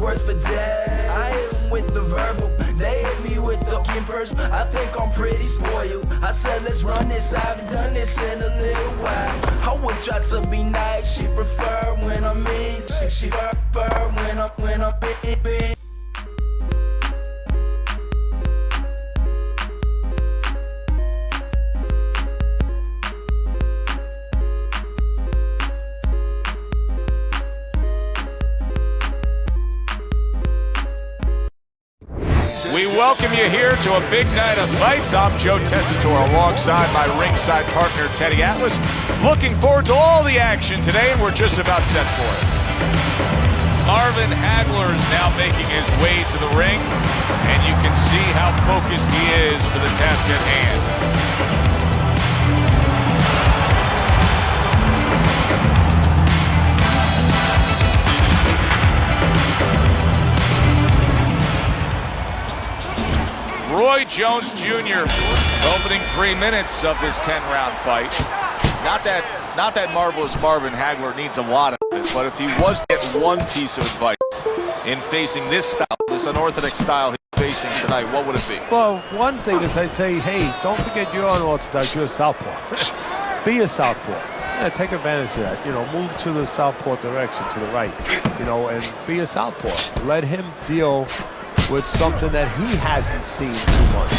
words for days. I hit them with the verbal, they hit me with the in-person. I think I'm pretty spoiled. I said let's run this, I haven't done this in a little while. I would try to be nice, she prefer when I'm mean. She prefer when I'm mean. We welcome you here to a big night of fights. I'm Joe Tessitore alongside my ringside partner, Teddy Atlas. Looking forward to all the action today, and we're just about set for it. Marvin Hagler is now making his way to the ring, and you can see how focused he is for the task at hand. Roy Jones Jr. opening 3 minutes of this 10-round fight. Not that Marvelous Marvin Hagler needs a lot of it, but if he was to get one piece of advice in facing this style, this unorthodox style he's facing tonight, what would it be? Well, one thing is I'd say, hey, don't forget you're unorthodox, you're a southpaw. Be a southpaw. Yeah, take advantage of that. You know, move to the southpaw direction, to the right, you know, and be a southpaw. Let him deal with something that he hasn't seen too much.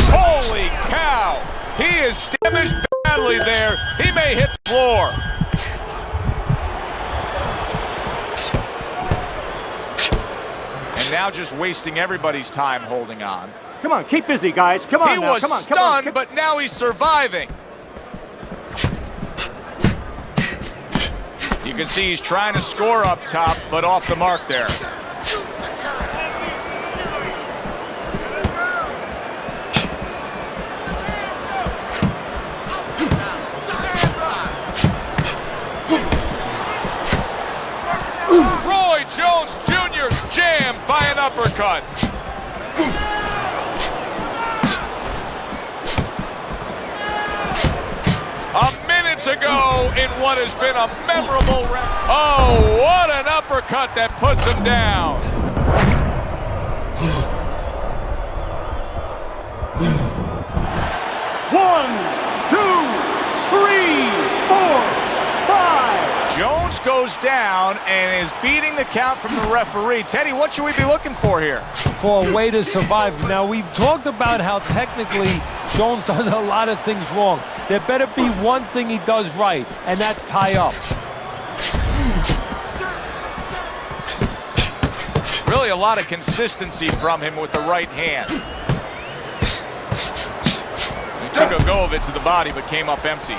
Holy cow! He is damaged badly there. He may hit the floor. And now just wasting everybody's time holding on. Come on, keep busy, guys. Come on he now. was Come on, stunned, but now he's surviving. You can see he's trying to score up top, but off the mark there. Roy Jones Jr. jammed by an uppercut. To go in what has been a memorable round. Oh, what an uppercut that puts him down. One, two, three, four, five. Jones goes down and is beating the count from the referee. Teddy, what should we be looking for here? For a way to survive. Now, we've talked about how technically Jones does a lot of things wrong. There better be one thing he does right, and that's tie up. Really a lot of consistency from him with the right hand. He took a go of it to the body, but came up empty.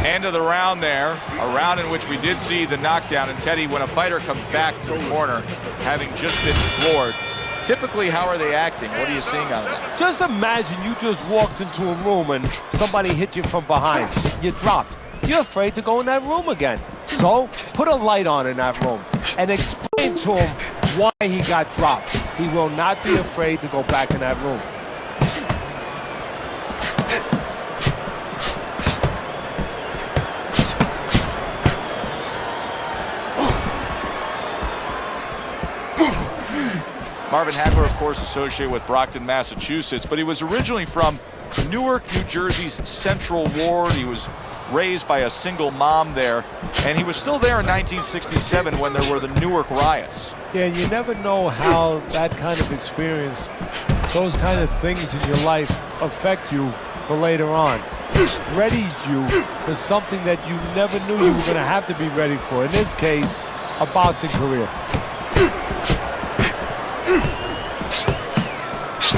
End of the round there, a round in which we did see the knockdown. And Teddy, when a fighter comes back to the corner, having just been floored, typically, how are they acting? What are you seeing out of that? Just imagine you just walked into a room and somebody hit you from behind. You dropped. You're afraid to go in that room again. So, put a light on in that room and explain to him why he got dropped. He will not be afraid to go back in that room. Marvin Hagler, of course, associated with Brockton, Massachusetts, but he was originally from Newark, New Jersey's Central Ward. He was raised by a single mom there, and he was still there in 1967 when there were the Newark riots. Yeah, you never know how that kind of experience, those kind of things in your life affect you for later on. It readies you for something that you never knew you were going to have to be ready for. In this case, a boxing career.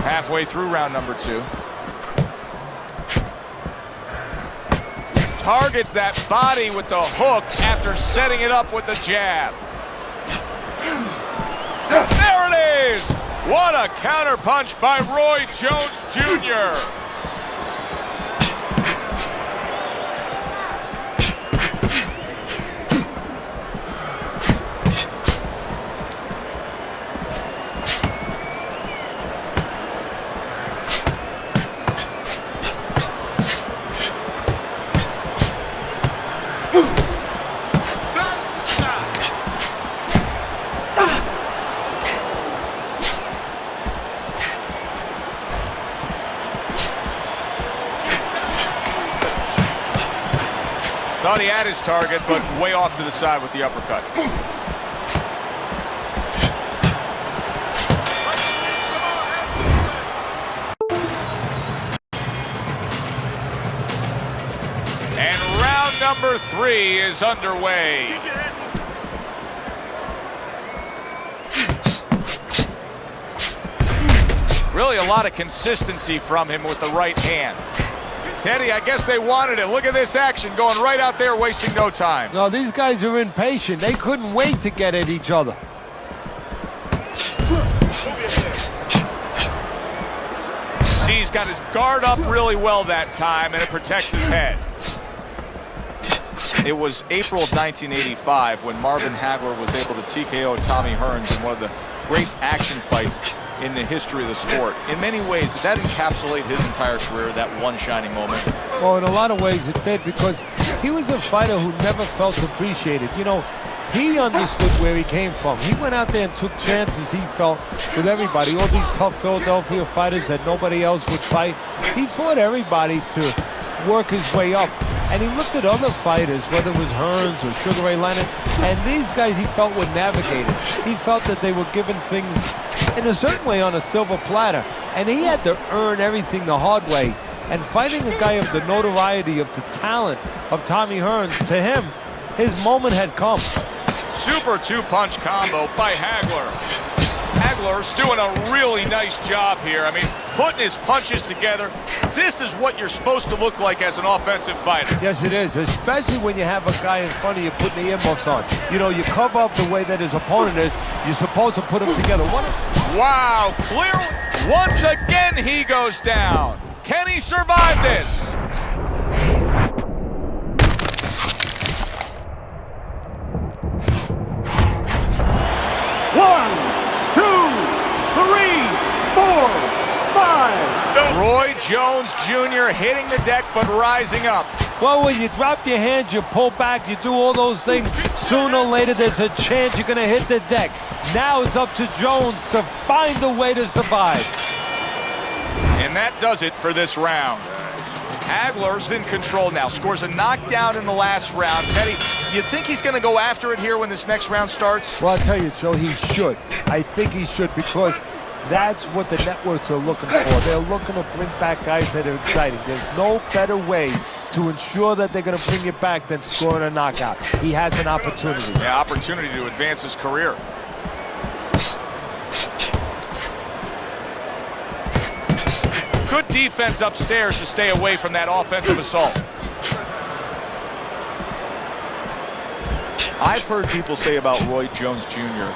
Halfway through round number 2. Targets that body with the hook after setting it up with the jab. There it is! What a counterpunch by Roy Jones Jr. Thought he had his target, but way off to the side with the uppercut. And round number 3 is underway. Really a lot of consistency from him with the right hand. Teddy, I guess they wanted it. Look at this action going right out there, wasting no time. No, these guys are impatient. They couldn't wait to get at each other. See, he's got his guard up really well that time, and it protects his head. It was April of 1985 when Marvin Hagler was able to TKO Tommy Hearns in one of the great action fights in the history of the sport. In many ways, did that encapsulate his entire career, that one shining moment? Well, in a lot of ways it did, because he was a fighter who never felt appreciated. You know, he understood where he came from. He went out there and took chances, he felt, with everybody. All these tough Philadelphia fighters that nobody else would fight. He fought everybody to work his way up. And he looked at other fighters, whether it was Hearns or Sugar Ray Leonard, and these guys he felt were navigated. He felt that they were given things in a certain way on a silver platter, and he had to earn everything the hard way. And fighting a guy of the notoriety, of the talent of Tommy Hearns, to him, his moment had come. Super two-punch combo by Hagler. Hagler's doing a really nice job here. I mean, putting his punches together. This is what you're supposed to look like as an offensive fighter. Yes, it is, especially when you have a guy in front of you putting the earmuffs on. You know, you cover up the way that his opponent is. You're supposed to put them together. Wow, clear. Once again, he goes down. Can he survive this? One, two, three, 4, 5. Roy Jones Jr. hitting the deck but rising up. Well, when you drop your hands, you pull back, you do all those things, sooner or later there's a chance you're going to hit the deck. Now it's up to Jones to find a way to survive. And that does it for this round. Hagler's in control now, scores a knockdown in the last round. Teddy, you think he's going to go after it here when this next round starts? Well, I'll tell you, Joe, he should. I think he should, because that's what the networks are looking for. They're looking to bring back guys that are exciting. There's no better way to ensure that they're going to bring it back than scoring a knockout. He has an opportunity. Yeah, opportunity to advance his career. Good defense upstairs to stay away from that offensive assault. I've heard people say about Roy Jones Jr.,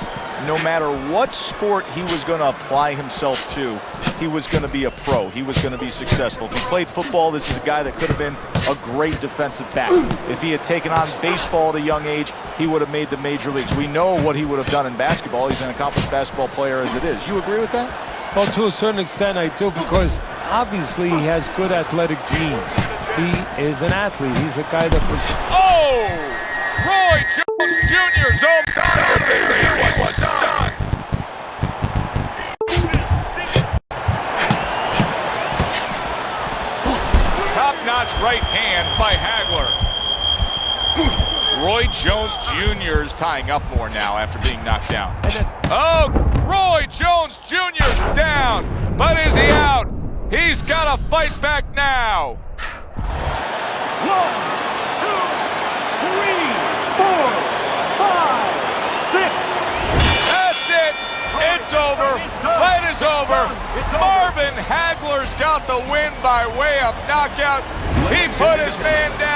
no matter what sport he was going to apply himself to, he was going to be a pro. He was going to be successful. If he played football, this is a guy that could have been a great defensive back. If he had taken on baseball at a young age, he would have made the major leagues. We know what he would have done in basketball. He's an accomplished basketball player as it is. You agree with that? Well, to a certain extent, I do, because obviously he has good athletic genes. He is an athlete. He's a guy that was... Oh! Roy Jones Jr.'s own done. He was done. Top-notch right hand by Hagler. Roy Jones Jr.'s tying up more now after being knocked down. Oh, Roy Jones Jr.'s down, but is he out? He's got to fight back now. 1, 2, 3, 4, 5, 6. That's it. It's over. Fight is over. Marvin Hagler's got the win by way of knockout. He put his man down.